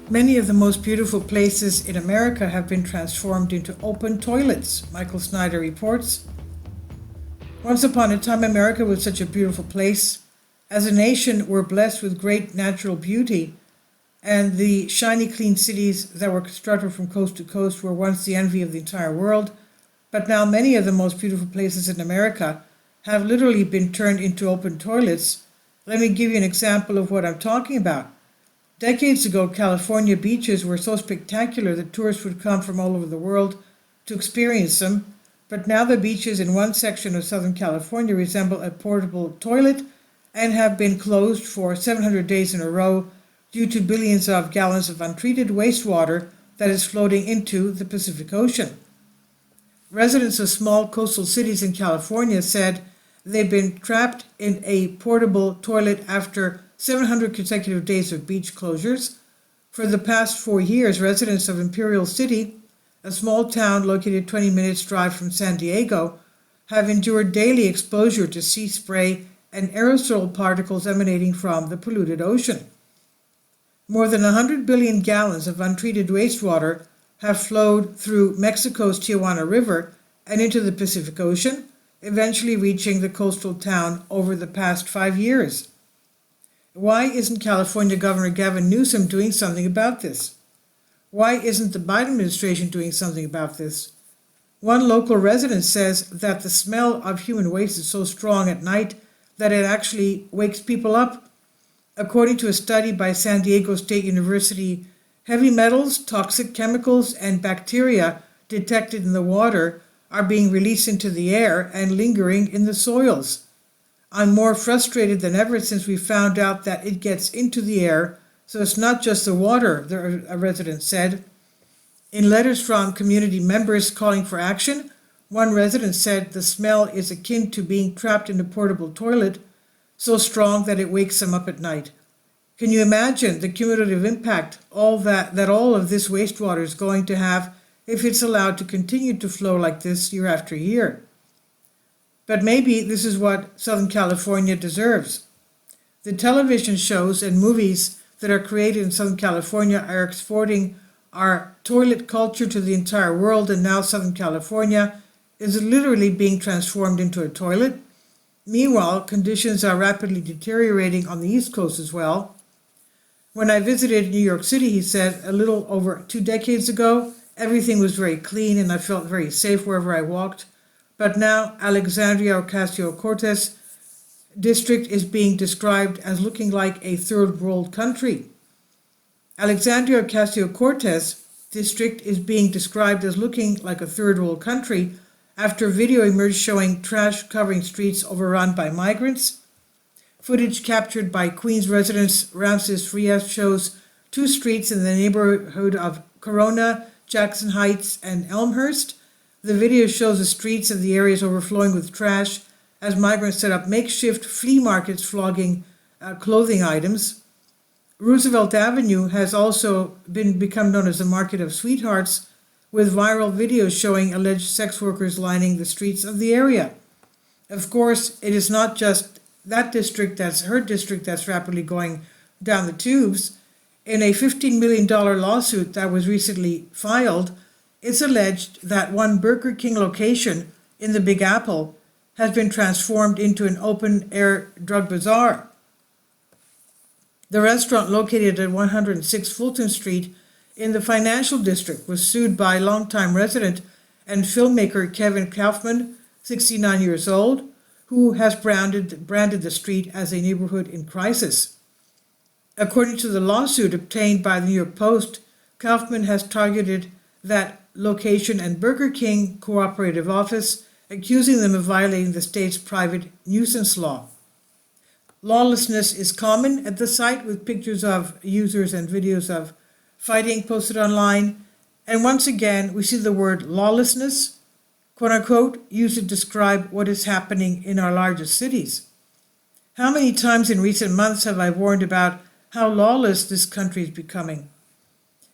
Many of the most beautiful places in America have been transformed into open toilets, Michael Snyder reports. Once upon a time, America was such a beautiful place. As a nation, we're blessed with great natural beauty, and the shiny, clean cities that were constructed from coast to coast were once the envy of the entire world. But now, many of the most beautiful places in America have literally been turned into open toilets. Let me give you an example of what I'm talking about. Decades ago, California beaches were so spectacular that tourists would come from all over the world to experience them. But now the beaches in one section of Southern California resemble a portable toilet and have been closed for 700 days in a row due to billions of gallons of untreated wastewater that is floating into the Pacific Ocean. Residents of small coastal cities in California said they've been trapped in a portable toilet after 700 consecutive days of beach closures. For the past 4 years, residents of Imperial City, a small town located 20 minutes drive from San Diego, have endured daily exposure to sea spray and aerosol particles emanating from the polluted ocean. More than 100 billion gallons of untreated wastewater have flowed through Mexico's Tijuana River and into the Pacific Ocean, eventually reaching the coastal town over the past 5 years. Why isn't California Governor Gavin Newsom doing something about this? Why isn't the Biden administration doing something about this? One local resident says that the smell of human waste is so strong at night that it actually wakes people up. According to a study by San Diego State University, heavy metals, toxic chemicals, and bacteria detected in the water are being released into the air and lingering in the soils. I'm more frustrated than ever since we found out that it gets into the air, so it's not just the water, a resident said. In letters from community members calling for action, one resident said the smell is akin to being trapped in a portable toilet, so strong that it wakes them up at night. Can you imagine the cumulative impact all of this wastewater is going to have if it's allowed to continue to flow like this year after year? But maybe this is what Southern California deserves. The television shows and movies that are created in Southern California are exporting our toilet culture to the entire world, and now Southern California is literally being transformed into a toilet. Meanwhile, conditions are rapidly deteriorating on the East Coast as well. When I visited New York City, he said, a little over 2 decades ago, everything was very clean and I felt very safe wherever I walked. But now Alexandria Ocasio-Cortez district is being described as looking like a third world country. Alexandria Ocasio-Cortez district is being described as looking like a third world country after video emerged showing trash covering streets overrun by migrants. Footage captured by Queens residents Ramses Frias shows 2 streets in the neighborhood of Corona, Jackson Heights, and Elmhurst. The video shows the streets of the areas overflowing with trash as migrants set up makeshift flea markets flogging clothing items. Roosevelt Avenue has also become known as the Market of Sweethearts, with viral videos showing alleged sex workers lining the streets of the area. Of course, it is not just that district, that's her district, that's rapidly going down the tubes. In a $15 million lawsuit that was recently filed, it's alleged that one Burger King location in the Big Apple has been transformed into an open-air drug bazaar. The restaurant located at 106 Fulton Street in the financial district was sued by longtime resident and filmmaker Kevin Kaufman, 69 years old, who has branded the street as a neighborhood in crisis. According to the lawsuit obtained by the New York Post, Kaufman has targeted that location and Burger King cooperative office, accusing them of violating the state's private nuisance law. Lawlessness is common at the site, with pictures of users and videos of fighting posted online. And once again, we see the word lawlessness, quote unquote, used to describe what is happening in our largest cities. How many times in recent months have I warned about how lawless this country is becoming?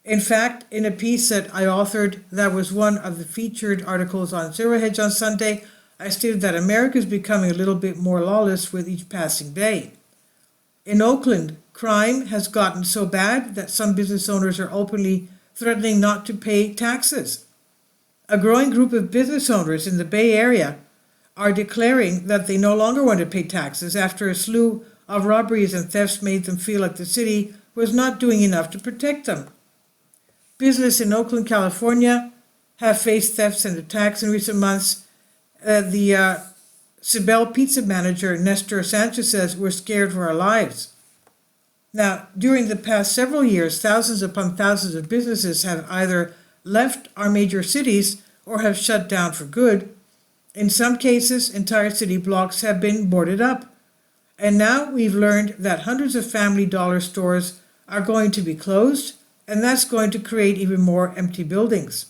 In fact, in a piece that I authored that was one of the featured articles on Zero Hedge on Sunday, I stated that America is becoming a little bit more lawless with each passing day. In Oakland, Crime has gotten so bad that some business owners are openly threatening not to pay taxes. A growing group of business owners in the Bay Area are declaring that they no longer want to pay taxes after a slew of robberies and thefts made them feel like the city was not doing enough to protect them. Business in Oakland, California have faced thefts and attacks in recent months. The Cibel pizza manager, Nestor Sanchez, says, "We're scared for our lives." Now, during the past several years, thousands upon thousands of businesses have either left our major cities or have shut down for good. In some cases, entire city blocks have been boarded up. And now we've learned that hundreds of Family Dollar stores are going to be closed, and that's going to create even more empty buildings.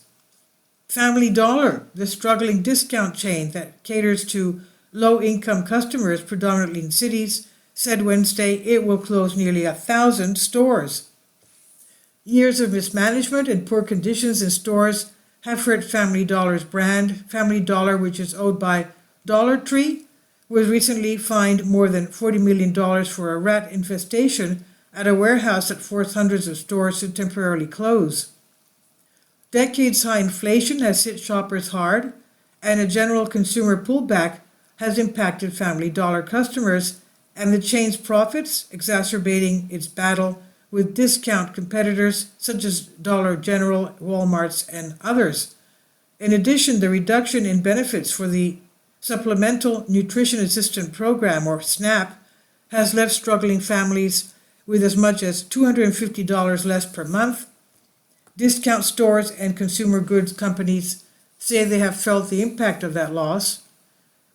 Family Dollar, the struggling discount chain that caters to low-income customers predominantly in cities, said Wednesday it will close nearly 1,000 stores. Years of mismanagement and poor conditions in stores have hurt Family Dollar's brand. Family Dollar, which is owned by Dollar Tree, was recently fined more than $40 million for a rat infestation at a warehouse that forced hundreds of stores to temporarily close. Decades-high inflation has hit shoppers hard, and a general consumer pullback has impacted Family Dollar customers and the chain's profits, exacerbating its battle with discount competitors such as Dollar General, Walmart's, and others. In addition, the reduction in benefits for the Supplemental Nutrition Assistance Program, or SNAP, has left struggling families with as much as $250 less per month. Discount stores and consumer goods companies say they have felt the impact of that loss.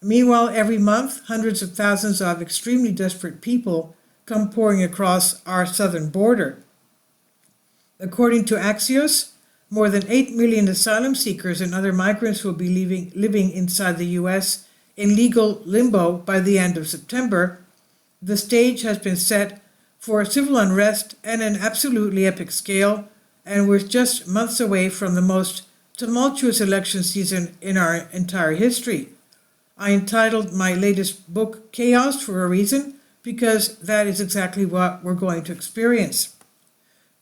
Meanwhile, every month, hundreds of thousands of extremely desperate people come pouring across our southern border. According to Axios, more than 8 million asylum seekers and other migrants will be living inside the U.S. in legal limbo by the end of September. The stage has been set for civil unrest and an absolutely epic scale, and we're just months away from the most tumultuous election season in our entire history. I entitled my latest book Chaos for a reason, because that is exactly what we're going to experience.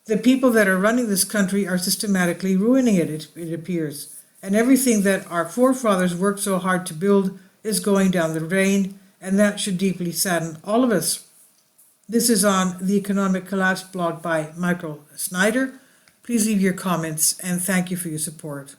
The people that are running this country are systematically ruining it appears, and everything that our forefathers worked so hard to build is going down the drain, and that should deeply sadden all of us. This is on the Economic Collapse blog by Michael Snyder. Please leave your comments, and thank you for your support.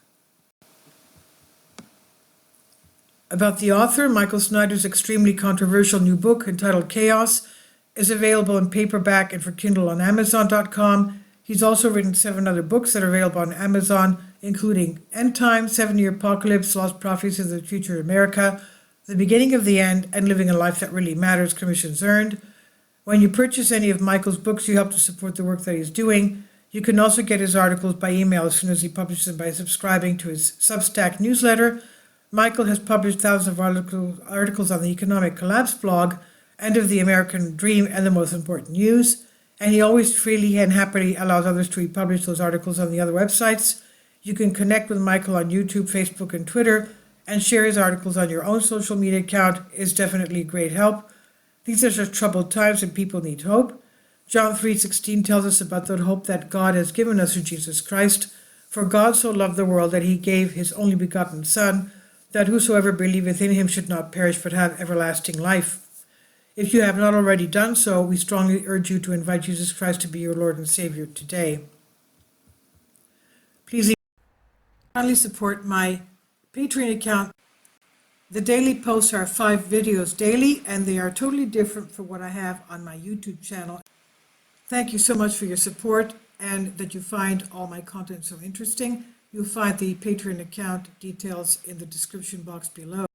About the author, Michael Snyder's extremely controversial new book entitled Chaos is available in paperback and for Kindle on Amazon.com. He's also written 7 other books that are available on Amazon, including End Time, 7-Year Apocalypse, Lost Prophecies of the Future of America, The Beginning of the End, and Living a Life That Really Matters, commissions earned. When you purchase any of Michael's books, you help to support the work that he's doing. You can also get his articles by email as soon as he publishes them by subscribing to his Substack newsletter. Michael has published thousands of articles on the Economic Collapse blog, End of the American Dream, and the Most Important News, and he always freely and happily allows others to republish those articles on the other websites. You can connect with Michael on YouTube, Facebook, and Twitter, and share his articles on your own social media account is definitely a great help. These are just troubled times and people need hope. John 3:16 tells us about the hope that God has given us through Jesus Christ. For God so loved the world that he gave his only begotten Son, that whosoever believeth in him should not perish but have everlasting life. If you have not already done so, we strongly urge you to invite Jesus Christ to be your Lord and Savior today. Please kindly support my Patreon account. The daily posts are 5 videos daily, and they are totally different from what I have on my YouTube channel. Thank you so much for your support and that you find all my content so interesting. You'll find the Patreon account details in the description box below.